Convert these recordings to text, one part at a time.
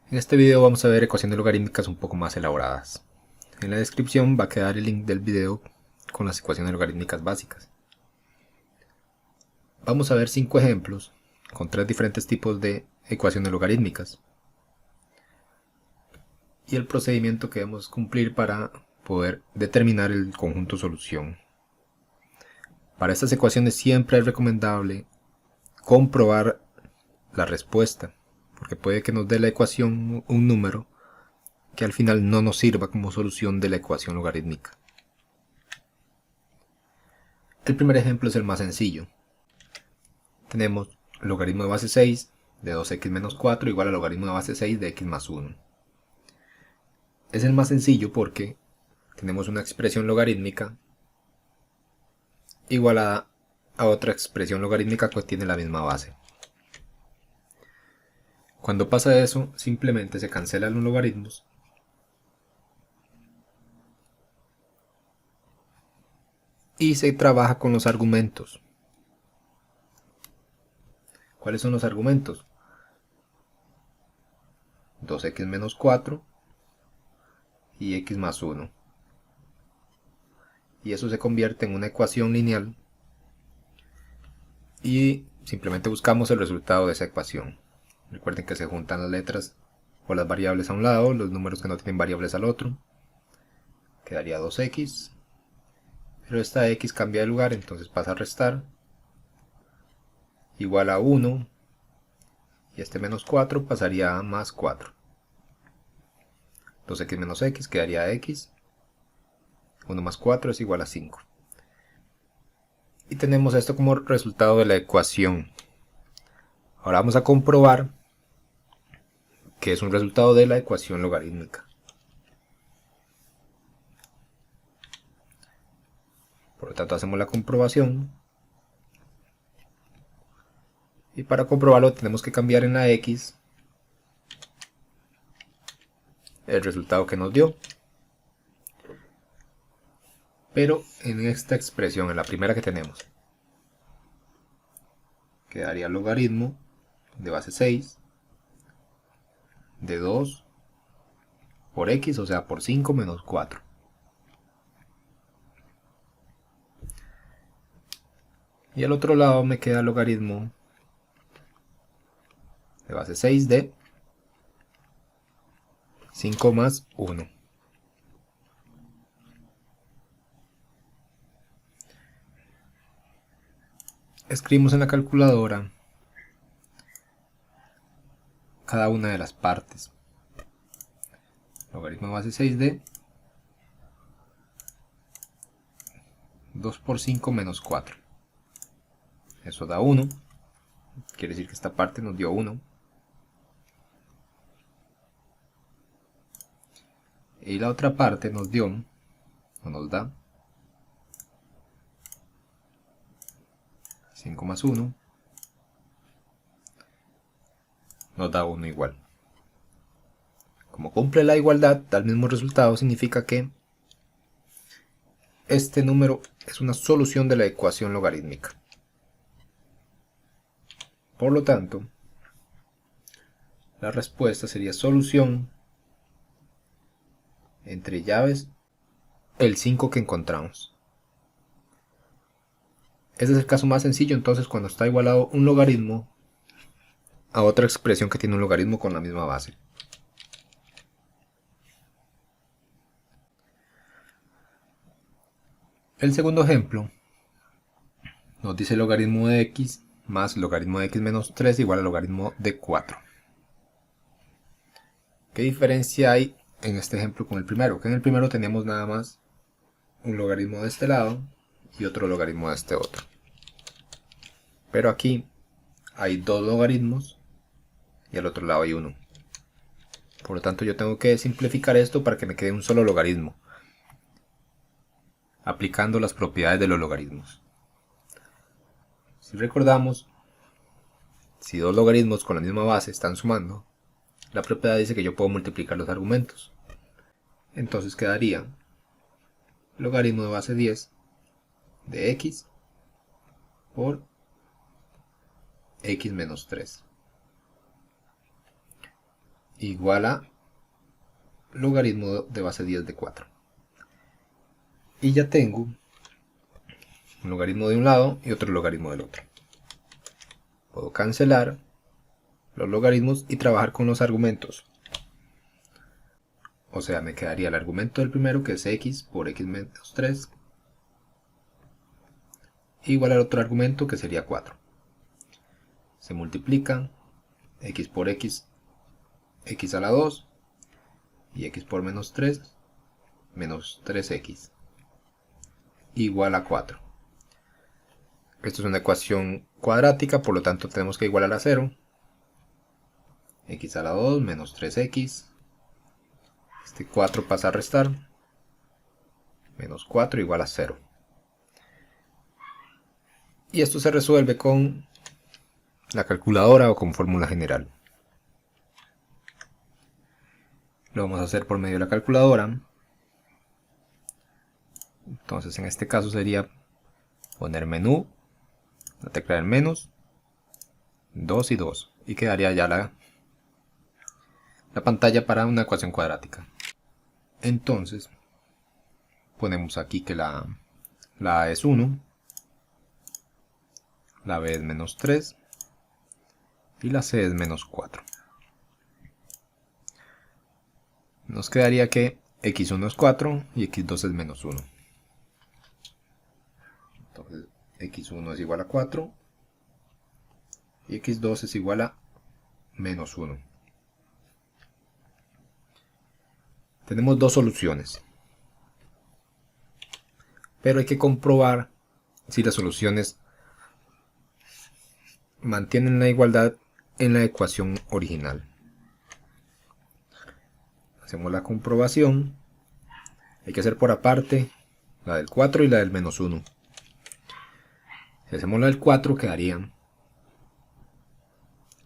En este video vamos a ver ecuaciones logarítmicas un poco más elaboradas. En la descripción va a quedar el link del video con las ecuaciones logarítmicas básicas. Vamos a ver 5 ejemplos con 3 diferentes tipos de ecuaciones logarítmicas y el procedimiento que debemos cumplir para poder determinar el conjunto solución. Para estas ecuaciones siempre es recomendable comprobar la respuesta, porque puede que nos dé la ecuación un número que al final no nos sirva como solución de la ecuación logarítmica. El primer ejemplo es el más sencillo. Tenemos logaritmo de base 6 de 2x menos 4 igual a logaritmo de base 6 de x más 1. Es el más sencillo porque tenemos una expresión logarítmica igualada a otra expresión logarítmica que tiene la misma base. Cuando pasa eso, simplemente se cancelan los logaritmos y se trabaja con los argumentos. ¿Cuáles son los argumentos? 2x menos 4 y x más 1. Y eso se convierte en una ecuación lineal y simplemente buscamos el resultado de esa ecuación. Recuerden que se juntan las letras o las variables a un lado, los números que no tienen variables al otro. Quedaría 2x, pero esta x cambia de lugar, entonces pasa a restar, igual a 1, y este menos 4 pasaría a más 4. 2x menos x quedaría x, 1 más 4 es igual a 5. Y tenemos esto como resultado de la ecuación. Ahora vamos a comprobar que es un resultado de la ecuación logarítmica. Por lo tanto hacemos la comprobación. Y para comprobarlo tenemos que cambiar en la x el resultado que nos dio. Pero en esta expresión, en la primera que tenemos, quedaría logaritmo de base 6 de 2 por x, o sea, por 5 menos 4. Y al otro lado me queda logaritmo de base 6 de 5 más 1. Escribimos en la calculadora cada una de las partes. Logaritmo de base 6 de 2 por 5 menos 4. Eso da 1. Quiere decir que esta parte nos dio 1. Y la otra parte nos dio, o nos da, 5 más 1. Nos da 1 igual. Como cumple la igualdad, da el mismo resultado, significa que este número es una solución de la ecuación logarítmica. Por lo tanto, la respuesta sería solución entre llaves el 5 que encontramos. Este es el caso más sencillo, entonces, cuando está igualado un logaritmo a otra expresión que tiene un logaritmo con la misma base. El segundo ejemplo nos dice logaritmo de x más logaritmo de x menos 3 igual a logaritmo de 4. ¿Qué diferencia hay en este ejemplo con el primero? Que en el primero teníamos nada más un logaritmo de este lado y otro logaritmo de este otro. Pero aquí hay dos logaritmos y al otro lado hay uno. Por lo tanto yo tengo que simplificar esto para que me quede un solo logaritmo, aplicando las propiedades de los logaritmos. Si recordamos, si dos logaritmos con la misma base están sumando, la propiedad dice que yo puedo multiplicar los argumentos. Entonces quedaría logaritmo de base 10 de x por x menos 3. igual a logaritmo de base 10 de 4. Y ya tengo un logaritmo de un lado y otro logaritmo del otro. Puedo cancelar los logaritmos y trabajar con los argumentos. O sea, me quedaría el argumento del primero, que es x por x menos 3, igual al otro argumento, que sería 4. Se multiplican x por x, x a la 2, y x por menos 3, menos 3x, igual a 4. Esto es una ecuación cuadrática, por lo tanto tenemos que igualar a 0. X a la 2 menos 3x. Este 4 pasa a restar. Menos 4 igual a 0. Y esto se resuelve con la calculadora o con fórmula general. Lo vamos a hacer por medio de la calculadora. Entonces en este caso sería poner menú, la tecla del menos, 2 y 2. Y quedaría ya la pantalla para una ecuación cuadrática. Entonces ponemos aquí que la A es 1, la B es menos 3 y la C es menos 4. Nos quedaría que x1 es 4 y x2 es menos 1. Entonces x1 es igual a 4 y x2 es igual a menos 1. Tenemos dos soluciones, pero hay que comprobar si las soluciones mantienen la igualdad en la ecuación original. Hacemos la comprobación. Hay que hacer por aparte la del 4 y la del menos 1. Si hacemos la del 4 quedaría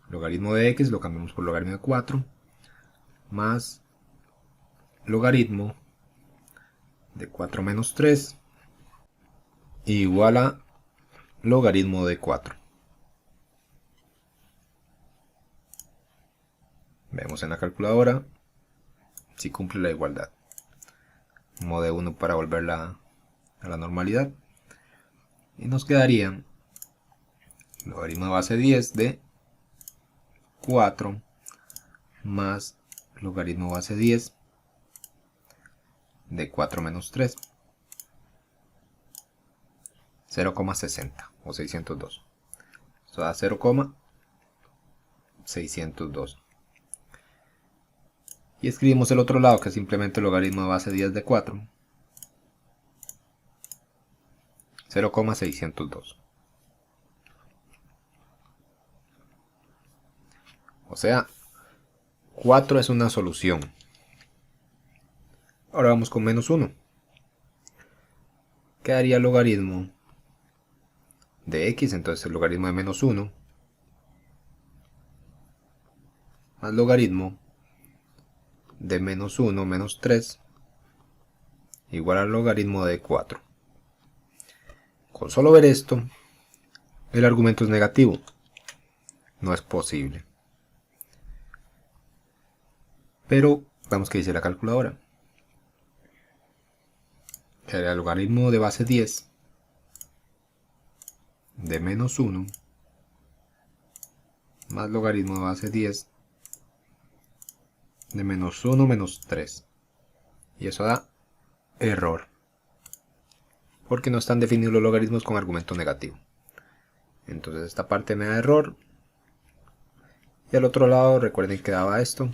logaritmo de x, lo cambiamos por logaritmo de 4, más logaritmo de 4 menos 3 igual a logaritmo de 4. Vemos en la calculadora si cumple la igualdad. Modo de 1 para volverla a la normalidad. Y nos quedaría logaritmo de base 10 de 4 más logaritmo base 10 de 4 menos 3, 0,60 o 602. Esto da 0,602. Y escribimos el otro lado, que es simplemente logaritmo de base 10 de 4, 0,602. O sea, 4 es una solución. Ahora vamos con menos 1. Quedaría logaritmo de x, entonces el logaritmo de menos 1, más logaritmo de menos 1 menos 3, igual al logaritmo de 4. Con solo ver esto, el argumento es negativo. No es posible. Pero vamos que dice la calculadora. El logaritmo de base 10 de menos 1 más logaritmo de base 10 de menos 1 menos 3. Y eso da error, porque no están definidos los logaritmos con argumento negativo. Entonces esta parte me da error. Y al otro lado recuerden que daba esto.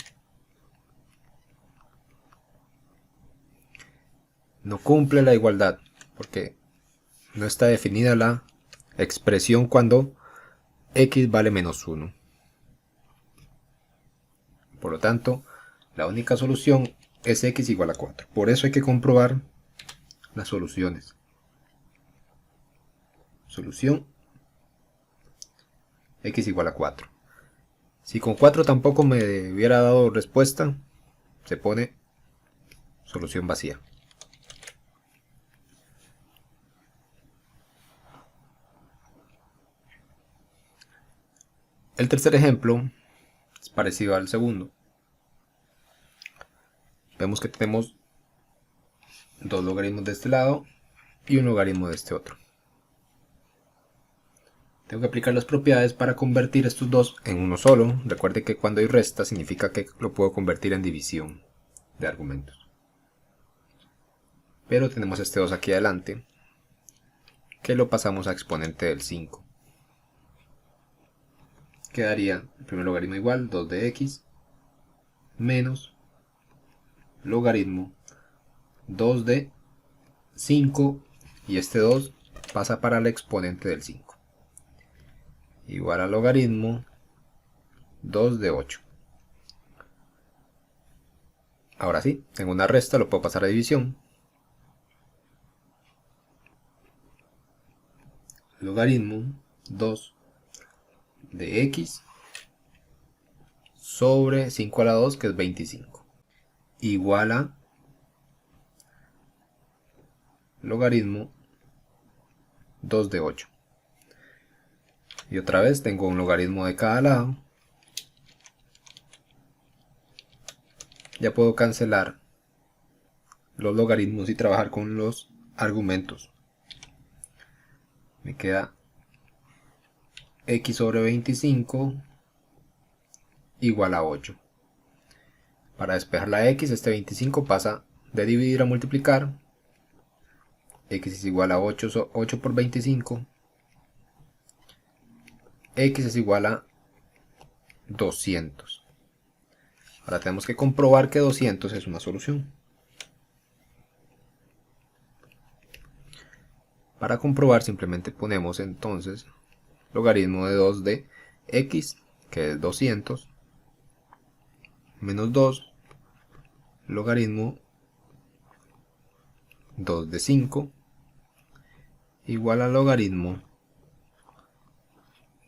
No cumple la igualdad, porque no está definida la expresión cuando x vale menos 1. Por lo tanto, la única solución es x igual a 4. Por eso hay que comprobar las soluciones. Solución x igual a 4. Si con 4 tampoco me hubiera dado respuesta, se pone solución vacía. El tercer ejemplo es parecido al segundo. vemos que tenemos dos logaritmos de este lado y un logaritmo de este otro. Tengo que aplicar las propiedades para convertir estos dos en uno solo. Recuerde que cuando hay resta significa que lo puedo convertir en división de argumentos. Pero tenemos este 2 aquí adelante, que lo pasamos a exponente del 5. Quedaría el primer logaritmo igual, 2 de x, menos logaritmo 2 de 5, y este 2 pasa para el exponente del 5. Igual a logaritmo 2 de 8. Ahora sí, tengo una resta, lo puedo pasar a división. Logaritmo 2 de x sobre 5 a la 2, que es 25. Igual a logaritmo 2 de 8. Y otra vez tengo un logaritmo de cada lado. Ya puedo cancelar los logaritmos y trabajar con los argumentos. Me queda x sobre 25 igual a 8. Para despejar la x, este 25 pasa de dividir a multiplicar. X es igual a 8 por 25. X es igual a 200. Ahora tenemos que comprobar que 200 es una solución. Para comprobar simplemente ponemos entonces logaritmo de 2 de x, que es 200, menos 2, logaritmo 2 de 5, igual a logaritmo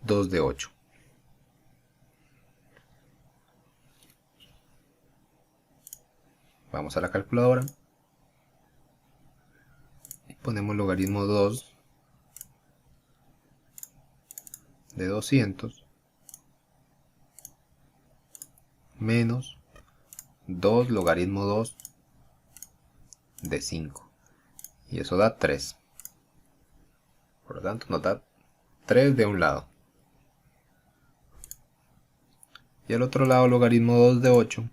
2 de 8. Vamos a la calculadora y ponemos logaritmo 2 de 200 menos 2 logaritmo 2 de 5, y eso da 3. Por lo tanto nos da 3 de un lado. Y al otro lado logaritmo 2 de 8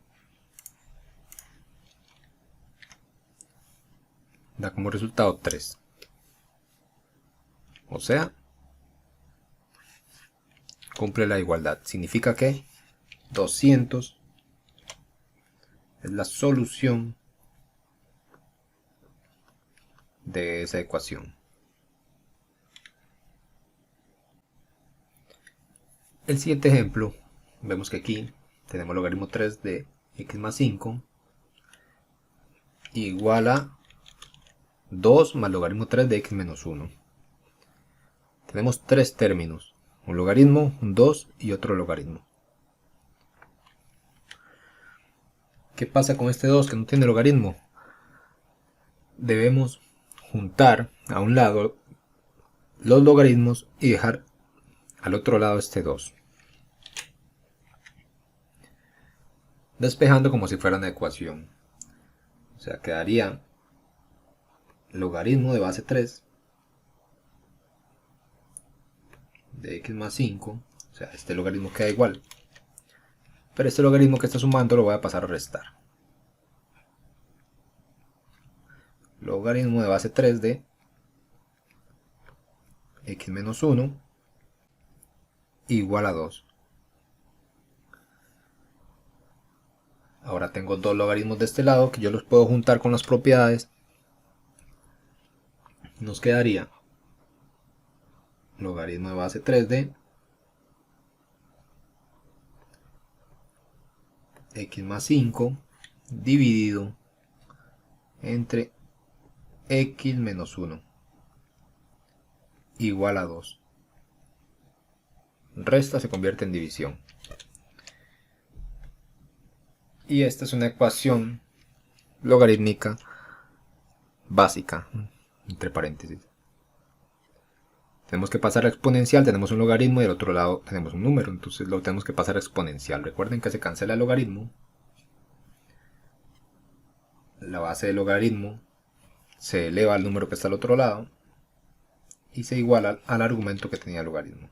da como resultado 3. O sea, cumple la igualdad. Significa que 200 es la solución de esa ecuación. El siguiente ejemplo, vemos que aquí tenemos logaritmo 3 de x más 5 igual a 2 más logaritmo 3 de x menos 1. Tenemos tres términos, un logaritmo, un 2 y otro logaritmo. ¿Qué pasa con este 2 que no tiene logaritmo? Debemos juntar a un lado los logaritmos y dejar al otro lado este 2. Despejando como si fuera una ecuación. O sea, quedaría logaritmo de base 3 de x más 5. O sea, este logaritmo queda igual. Pero este logaritmo que está sumando lo voy a pasar a restar. Logaritmo de base 3 de x menos 1 igual a 2. Ahora tengo dos logaritmos de este lado que yo los puedo juntar con las propiedades. Nos quedaría logaritmo de base 3 de x más 5 dividido entre x menos 1 igual a 2. Resta se convierte en división. Y esta es una ecuación logarítmica básica, entre paréntesis. Tenemos que pasar a exponencial, tenemos un logaritmo y al otro lado tenemos un número, entonces lo tenemos que pasar a exponencial. Recuerden que se cancela el logaritmo la base del logaritmo se eleva al número que está al otro lado y se iguala al argumento que tenía el logaritmo.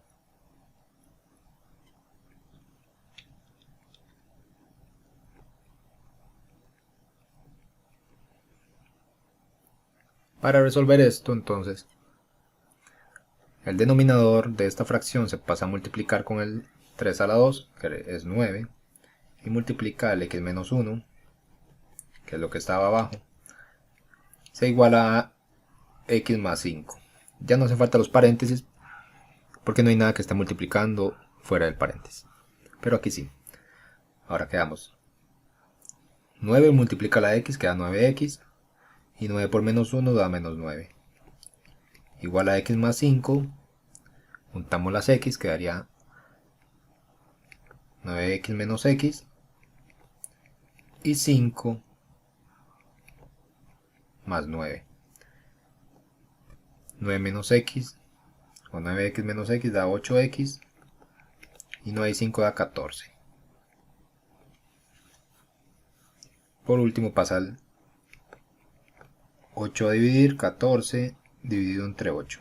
Para resolver esto, entonces, el denominador de esta fracción se pasa a multiplicar con el 3 a la 2, que es 9, y multiplica el x menos 1, que es lo que estaba abajo, se iguala a x más 5. Ya no hace falta los paréntesis, porque no hay nada que esté multiplicando fuera del paréntesis. Pero aquí sí. Ahora quedamos 9 multiplica la x, queda 9x, y 9 por menos 1 da menos 9. Igual a x más 5, juntamos las x, quedaría 9x menos x, y 5 más 9. 9 menos x, o 9x menos x da 8x, y 9 y 5 da 14. Por último pasa el 8 a dividir, 14 dividido entre 8.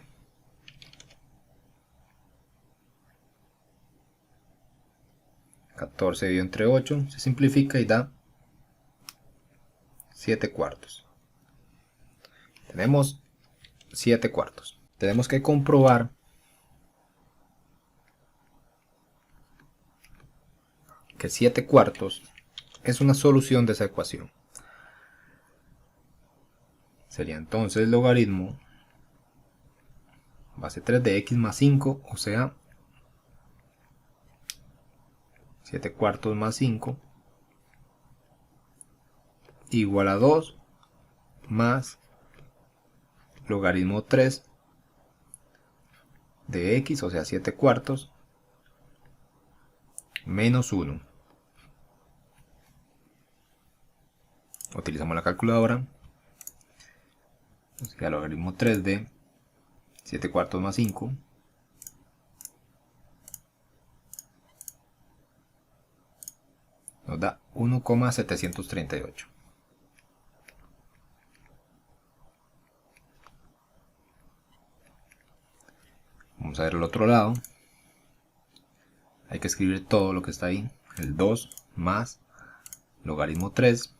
Dividido entre 8 se simplifica y da 7 cuartos. Tenemos 7 cuartos. Tenemos que comprobar que 7 cuartos es una solución de esa ecuación. Sería entonces el logaritmo base 3 de x más 5, o sea, 7 cuartos más 5, igual a 2 más logaritmo 3 de x, o sea, 7 cuartos, menos 1. Utilizamos la calculadora. O sea, logaritmo 3 de 7 cuartos más 5 nos da 1,738. Vamos a ver el otro lado. Hay que escribir todo lo que está ahí. El 2 más logaritmo 3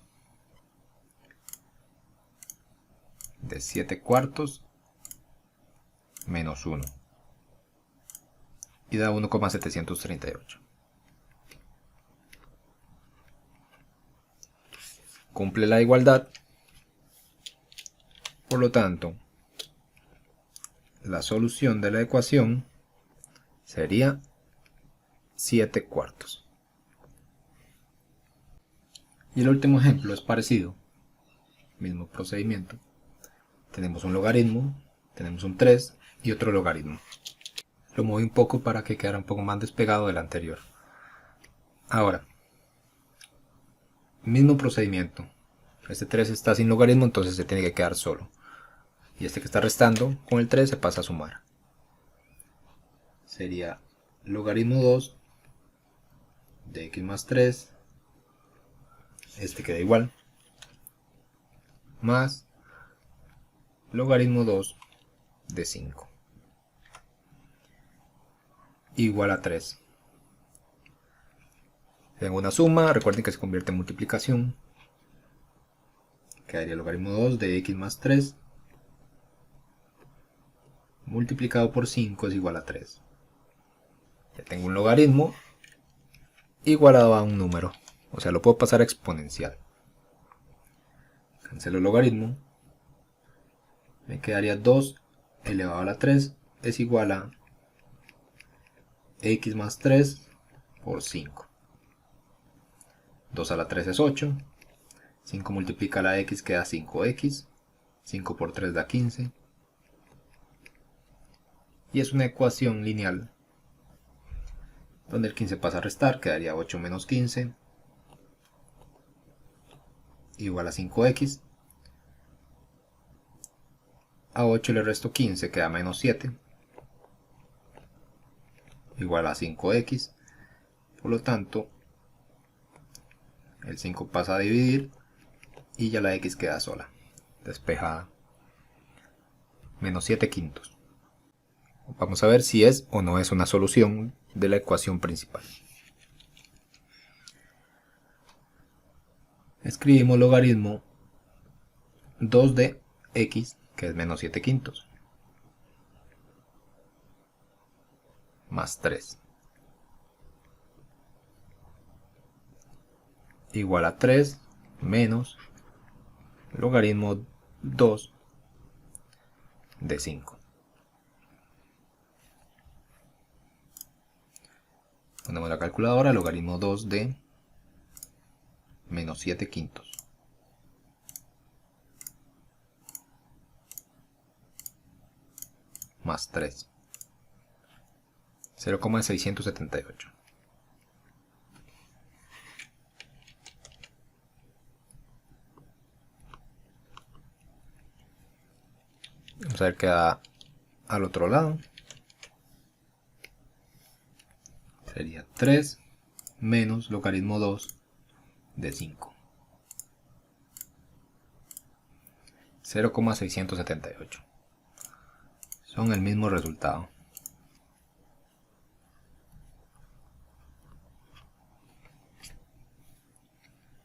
de 7 cuartos menos 1. Y da 1,738. Cumple la igualdad. Por lo tanto, la solución de la ecuación sería 7 cuartos. Y el último ejemplo es parecido. Mismo procedimiento. Tenemos un logaritmo, tenemos un 3 y otro logaritmo. Lo moví un poco para que quedara un poco más despegado del anterior. Ahora, mismo procedimiento. Este 3 está sin logaritmo, entonces se tiene que quedar solo. Y este que está restando con el 3 se pasa a sumar. Sería logaritmo 2 de x más 3. Este queda igual. Más logaritmo 2 de 5. Igual a 3. Tengo una suma, recuerden que se convierte en multiplicación. Quedaría logaritmo 2 de x más 3 multiplicado por 5 es igual a 3. Ya tengo un logaritmo igualado a un número, o sea, lo puedo pasar a exponencial. Cancelo el logaritmo, me quedaría 2 elevado a la 3 es igual a x más 3 por 5. 2 a la 3 es 8, 5 multiplica la x queda 5x, 5 por 3 da 15, y es una ecuación lineal donde el 15 pasa a restar, quedaría 8 menos 15 igual a 5x. A 8 le resto 15, queda menos 7 igual a 5x. Por lo tanto, el 5 pasa a dividir y ya la x queda sola, despejada. Menos 7 quintos. Vamos a ver si es o no es una solución de la ecuación principal. Escribimos logaritmo 2 de x, que es menos 7 quintos, más 3, igual a 3 menos logaritmo 2 de 5. Ponemos la calculadora, logaritmo 2 de menos 7 quintos. Más 3. 0,678. Vamos a ver qué da al otro lado. Sería 3 menos logaritmo 2 de 5. 0,678. Son el mismo resultado.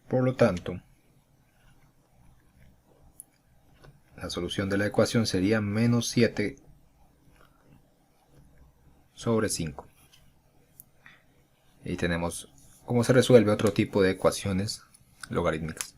Por lo tanto, la solución de la ecuación sería menos 7 sobre 5. Y tenemos cómo se resuelve otro tipo de ecuaciones logarítmicas.